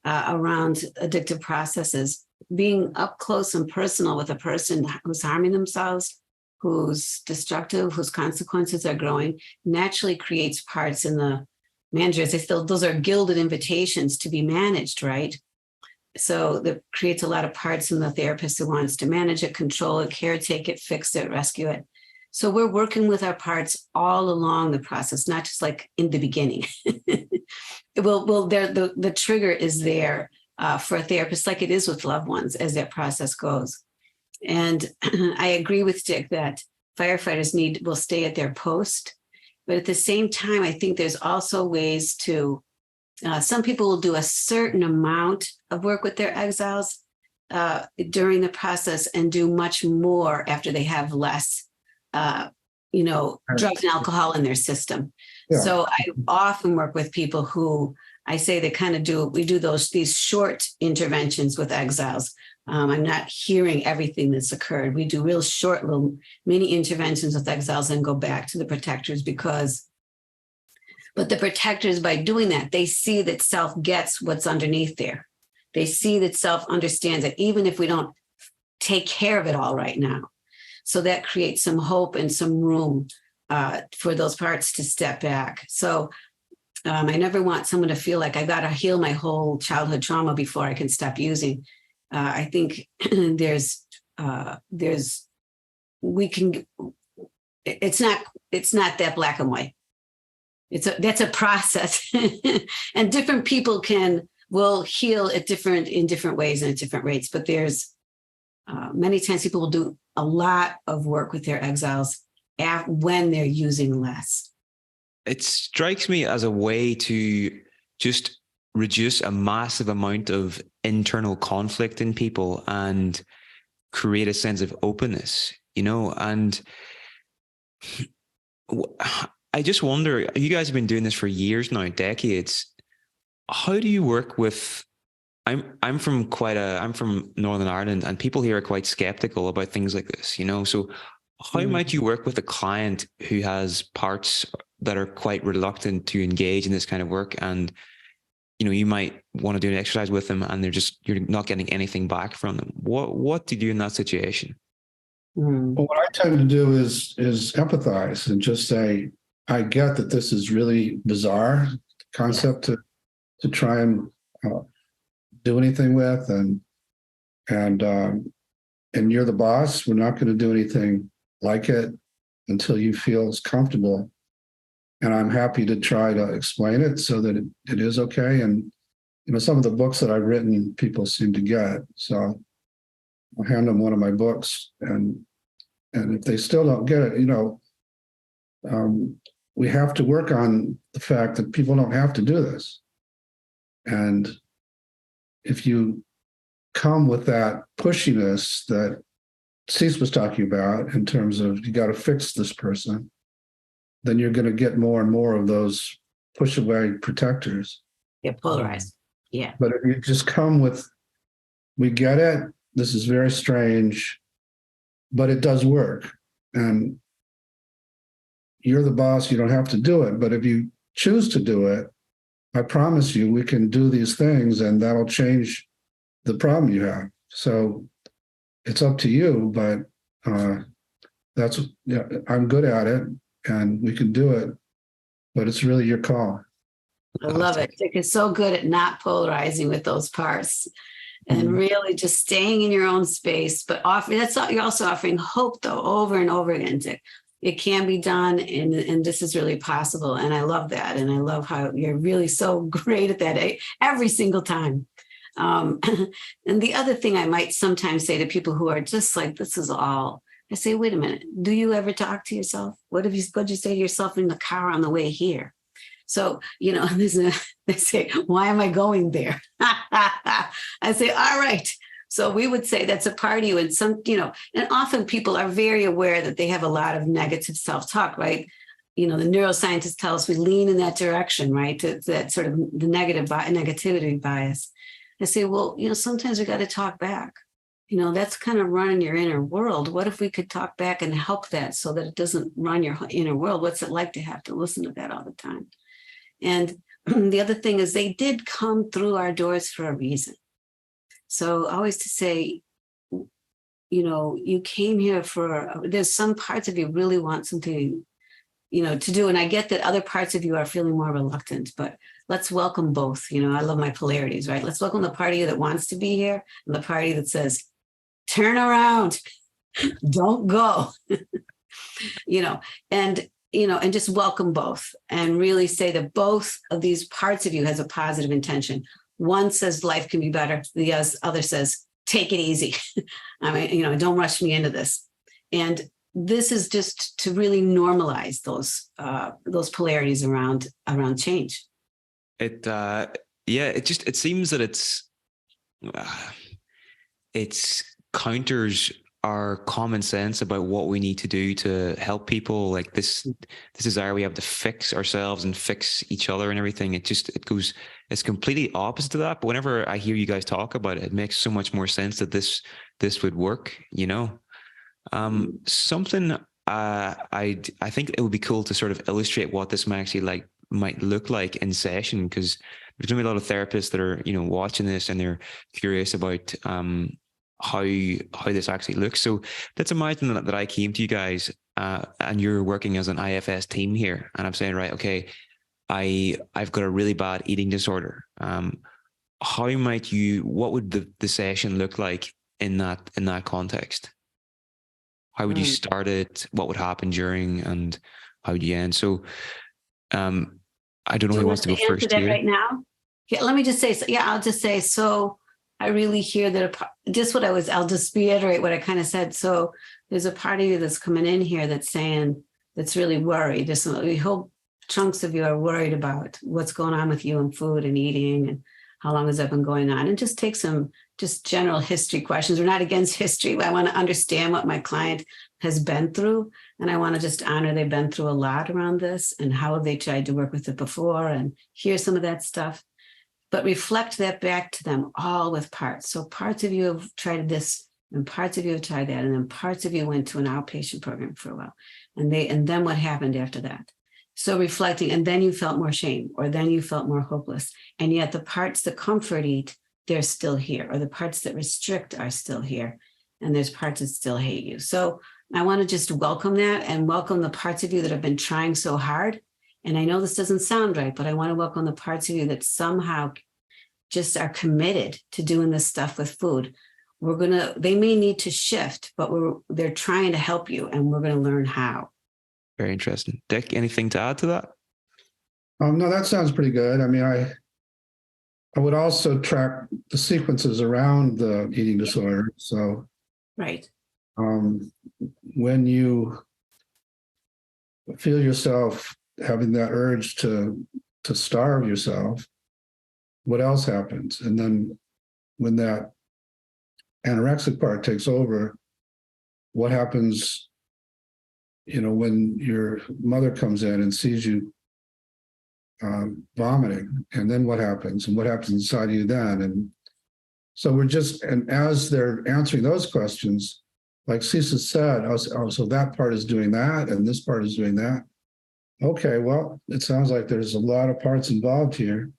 Speaker 1: around addictive processes, being up close and personal with a person who's harming themselves, who's destructive, whose consequences are growing, naturally creates parts in the managers. Those are gilded invitations to be managed, right? So that creates a lot of parts in the therapist who wants to manage it, control it, caretake it, fix it, rescue it. So we're working with our parts all along the process, not just like in the beginning. The trigger is there for a therapist, like it is with loved ones as that process goes. And I agree with Dick that firefighters will stay at their post. But at the same time, I think there's also ways to, some people will do a certain amount of work with their exiles during the process and do much more after they have less drugs and alcohol in their system. Yeah. So I often work with people who I say we do these short interventions with exiles. I'm not hearing everything that's occurred. We do real short little mini interventions with exiles and go back to the protectors but the protectors, by doing that, they see that self gets what's underneath there. They see that self understands that even if we don't take care of it all right now. So that creates some hope and some room for those parts to step back. So I never want someone to feel like I got to heal my whole childhood trauma before I can stop using. I think it's not that black and white. That's a process, and different people will heal in different ways and at different rates. But there's many times people will do a lot of work with their exiles when they're using less.
Speaker 3: It strikes me as a way to just reduce a massive amount of internal conflict in people and create a sense of openness, and I just wonder, you guys have been doing this for years now, decades. How do you work with, I'm from Northern Ireland, and people here are quite skeptical about things like this, so how might you work with a client who has parts that are quite reluctant to engage in this kind of work, and you might want to do an exercise with them and you're not getting anything back from them? What do you do in that situation?
Speaker 2: Well, what I tend to do is empathize and just say, I get that this is really bizarre concept to try and do anything with, and you're the boss. We're not going to do anything like it until you feel it's comfortable. And I'm happy to try to explain it so that it is okay. And some of the books that I've written, people seem to get. So I'll hand them one of my books, and if they still don't get it, we have to work on the fact that people don't have to do this. And if you come with that pushiness that Cece was talking about in terms of you got to fix this person, then you're going to get more and more of those push away protectors.
Speaker 1: Get polarized. Yeah.
Speaker 2: But if you just come with, we get it, this is very strange, but it does work. And you're the boss, you don't have to do it. But if you choose to do it, I promise you, we can do these things and that'll change the problem you have. So it's up to you, but I'm good at it and we can do it, but it's really your call.
Speaker 1: I love it. Dick is so good at not polarizing with those parts and really just staying in your own space, but you're also offering hope though, over and over again, Dick. It can be done, and this is really possible. And I love that. And I love how you're really so great at that every single time. And the other thing I might sometimes say to people who are just like, this is all, I say, wait a minute, do you ever talk to yourself? What'd you say to yourself in the car on the way here? So, they say, why am I going there? I say, all right. So we would say that's a part of you. And and often people are very aware that they have a lot of negative self-talk, right? The neuroscientists tell us we lean in that direction, right? To that sort of the negativity bias. I say, well, sometimes we got to talk back. That's kind of running your inner world. What if we could talk back and help that so that it doesn't run your inner world? What's it like to have to listen to that all the time? And the other thing is they did come through our doors for a reason. So always to say, you came here there's some parts of you really want something, to do. And I get that other parts of you are feeling more reluctant, but let's welcome both. I love my polarities, right? Let's welcome the part of you that wants to be here and the party that says, turn around, don't go, and just welcome both and really say that both of these parts of you has a positive intention. One says life can be better. The other says, take it easy. I mean, don't rush me into this. And this is just to really normalize those polarities around change.
Speaker 3: It seems that it's counters our common sense about what we need to do to help people. Like this desire we have to fix ourselves and fix each other and everything. It's completely opposite to that. But whenever I hear you guys talk about it, it makes so much more sense that this would work, something I think it would be cool to sort of illustrate what this might look like in session, because there's going to be a lot of therapists that are, watching this and they're curious about how this actually looks. So let's imagine that I came to you guys and you're working as an IFS team here, and I'm saying, right, okay, I've got a really bad eating disorder. What would the session look like in that context? How would you start it? What would happen during, and how would you end? So I don't know who wants to go first here.
Speaker 1: Right now? Yeah, let me just say, I'll just say, so I really hear that I'll just reiterate what I kind of said. So there's a part of you that's coming in here that's really worried. Whole chunks of you are worried about what's going on with you and food and eating and how long has that been going on? And just take some just general history questions. We're not against history, but I want to understand what my client has been through. And I want to just honor they've been through a lot around this and how have they tried to work with it before and hear some of that stuff. But reflect that back to them all with parts. So parts of you have tried this and parts of you have tried that. And then parts of you went to an outpatient program for a while. And then what happened after that? So reflecting, and then you felt more shame, or then you felt more hopeless. And yet the parts that comfort eat, they're still here, or the parts that restrict are still here. and there's parts that still hate you. So I want to just welcome that and welcome the parts of you that have been trying so hard. And I know this doesn't sound right, but I want to welcome the parts of you that somehow just are committed to doing this stuff with food. They may need to shift, but they're trying to help you, and we're going to learn how.
Speaker 3: Very interesting. Dick, anything to add to that?
Speaker 2: No, that sounds pretty good. I mean, I would also track the sequences around the eating disorder. So,
Speaker 1: right.
Speaker 2: When you feel yourself having that urge to starve yourself, what else happens? And then when that anorexic part takes over, what happens, when your mother comes in and sees you vomiting, and then what happens, and what happens inside you then? And so and as they're answering those questions, like Cece said, so that part is doing that, and this part is doing that. Okay, well, it sounds like there's a lot of parts involved here.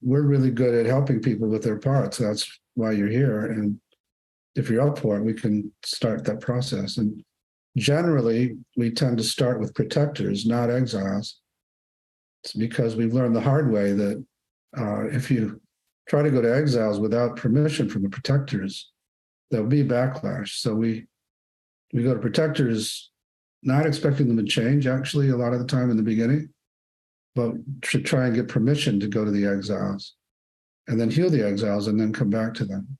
Speaker 2: We're really good at helping people with their parts. That's why you're here. And if you're up for it, we can start that process. And generally, we tend to start with protectors, not exiles. It's because we've learned the hard way that if you try to go to exiles without permission from the protectors, there'll be backlash. So we go to protectors, not expecting them to change, actually, a lot of the time in the beginning, but to try and get permission to go to the exiles and then heal the exiles and then come back to them.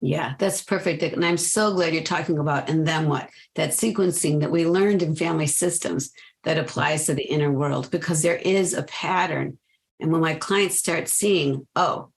Speaker 1: Yeah, that's perfect. And I'm so glad you're talking about, and then what? That sequencing that we learned in family systems that applies to the inner world, because there is a pattern. And when my clients start seeing, oh,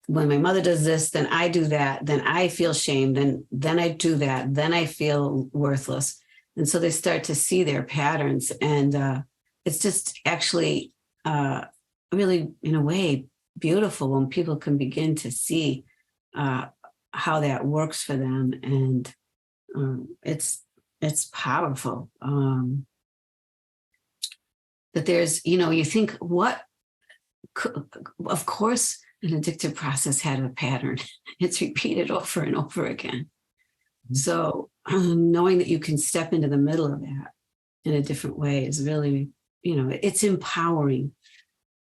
Speaker 1: when my mother does this, then I do that, then I feel shame, then I do that, then I feel worthless. And so they start to see their patterns. And it's just actually really, in a way, beautiful when people can begin to see how that works for them. And it's powerful. That there's, you think, of course, an addictive process had a pattern. It's repeated over and over again. So knowing that you can step into the middle of that in a different way is really, it's empowering.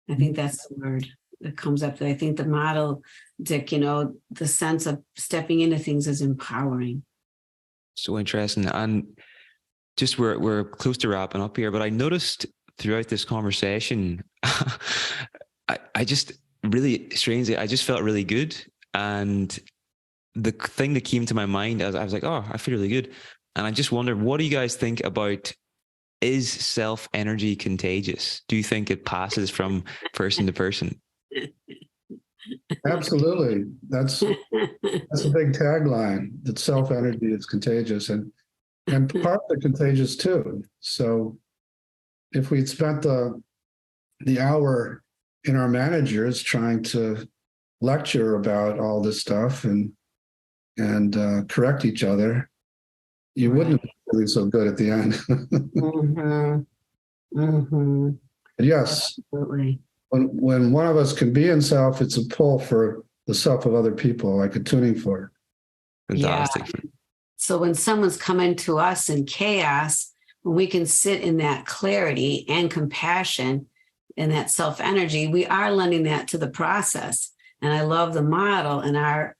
Speaker 1: I think that's the word that comes up. That I think the model, Dick, the sense of stepping into things is empowering.
Speaker 3: So interesting. And just we're close to wrapping up here, but I noticed throughout this conversation, I just really strangely, I just felt really good. And the thing that came to my mind as I was like, oh, I feel really good. And I just wondered, what do you guys think about, is self-energy contagious? Do you think it passes from person to person?
Speaker 2: Absolutely. That's a big tagline, that self-energy is contagious, and parts are contagious too. So if we'd spent the hour in our managers trying to lecture about all this stuff and correct each other, you wouldn't be feeling so good at the end.
Speaker 1: Mm-hmm. Mm-hmm.
Speaker 2: Yes.
Speaker 1: Absolutely.
Speaker 2: When one of us can be in self, it's a pull for the self of other people, like a tuning fork.
Speaker 3: Fantastic.
Speaker 1: Yeah. So when someone's coming to us in chaos, when we can sit in that clarity and compassion and that self-energy, we are lending that to the process. And I love the model and our,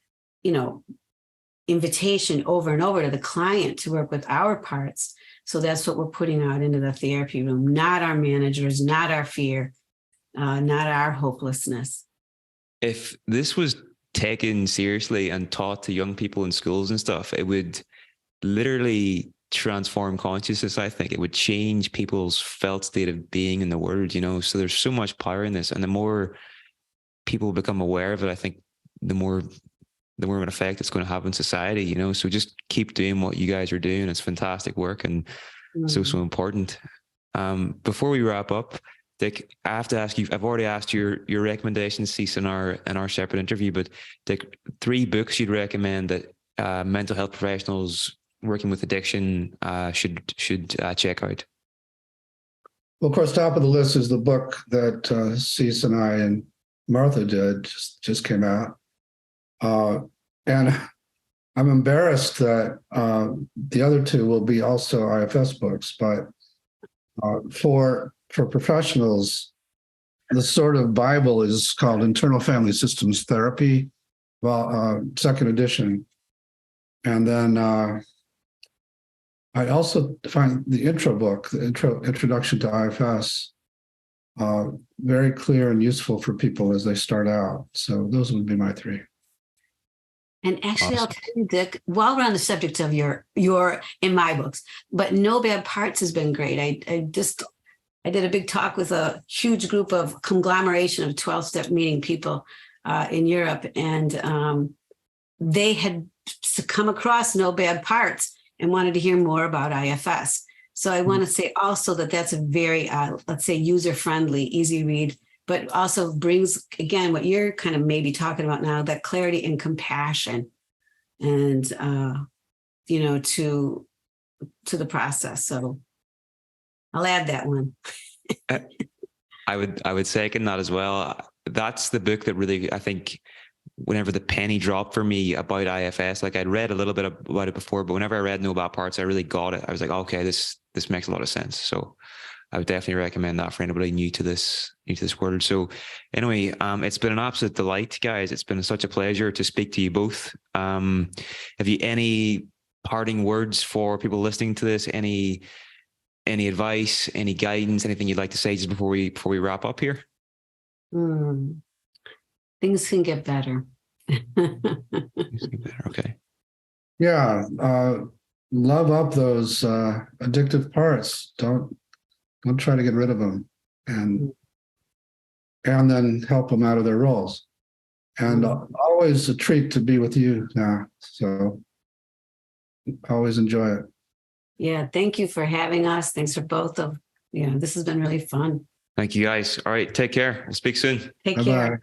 Speaker 1: invitation over and over to the client to work with our parts. So that's what we're putting out into the therapy room, not our managers, not our fear, not our hopelessness.
Speaker 3: If this was taken seriously and taught to young people in schools and stuff, it would literally transform consciousness. I think it would change people's felt state of being in the world, so there's so much power in this. And the more people become aware of it, I think the more of an effect it's going to have in society, so just keep doing what you guys are doing. It's fantastic work and so important. Before we wrap up, Dick, I have to ask you, I've already asked your recommendations, Cece, in our separate interview, but Dick, 3 books you'd recommend that mental health professionals working with addiction should check out.
Speaker 2: Well, of course, top of the list is the book that Cece and I and Martha did, just came out. And I'm embarrassed that the other two will be also IFS books, but for professionals, the sort of Bible is called Internal Family Systems Therapy, second edition. And then I also find the intro book, the Introduction to IFS, very clear and useful for people as they start out. So those would be my three.
Speaker 1: And actually,
Speaker 3: Awesome.
Speaker 1: I'll tell you, Dick, while we're on the subject of your in my books, but No Bad Parts has been great. I did a big talk with a huge group of conglomeration of 12-step meeting people in Europe, and they had come across No Bad Parts and wanted to hear more about IFS. So I want to say also that that's a very, let's say, user-friendly, easy read, but also brings, again, what you're kind of maybe talking about now, that clarity and compassion and, to the process. So I'll add that one.
Speaker 3: I would second that as well. That's the book that really, I think, whenever the penny dropped for me about IFS, like I'd read a little bit about it before, but whenever I read No Bad Parts, I really got it. I was like, okay, this makes a lot of sense. So I would definitely recommend that for anybody new to this world. So anyway, it's been an absolute delight, guys. It's been such a pleasure to speak to you both. Have you any parting words for people listening to this? Any advice, any guidance, anything you'd like to say just before we wrap up here?
Speaker 1: Things can get better.
Speaker 3: Okay.
Speaker 2: Yeah. Love up those addictive parts. Don't try to get rid of them, and then help them out of their roles. And always a treat to be with you now. So always enjoy it.
Speaker 1: Yeah. Thank you for having us. Thanks for both of, this has been really fun.
Speaker 3: Thank you, guys. All right. Take care. We'll speak soon.
Speaker 1: Take
Speaker 2: Bye-bye.
Speaker 1: care.